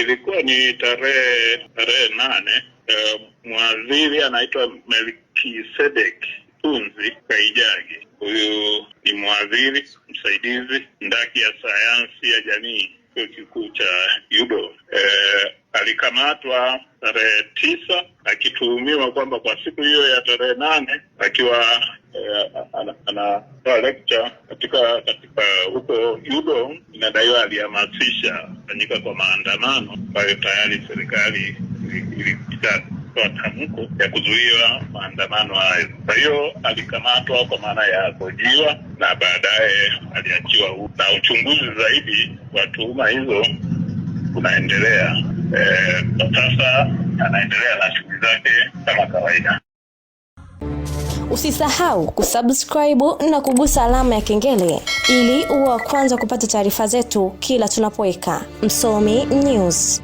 Ilikuwa ni tarehe 8. Mwadhiri anaitwa Melkisedek Tunzi Kaijagi. Huyu ni mwadhiri msaidizi ndaki ya sayansi ya jamii chuo kikuu cha UDOM. Alikamatwa tarehe 9 akituhumiwa kwamba kwa siku hiyo ya tarehe 8 akiwa anatoa lecture katika huko UDOM, inadaiwa alihamasisha kufanyika kwa maandamano ambayo tayari serikali ilitoa tamko ya kuzuia maandamano hayo. Kwa hiyo alikamatwa kwa maana ya kuhojiwa na baadaye aliachiwa huru. Na uchunguzi zaidi wa tuhuma hizo unaendelea. Kwa sasa anaendelea na shughuli zake kama kawaida. Usisahau kusubscribe na kugusa alama ya kengele ili uwe wa kwanza kupata taarifa zetu kila tunapoweka Msomi News.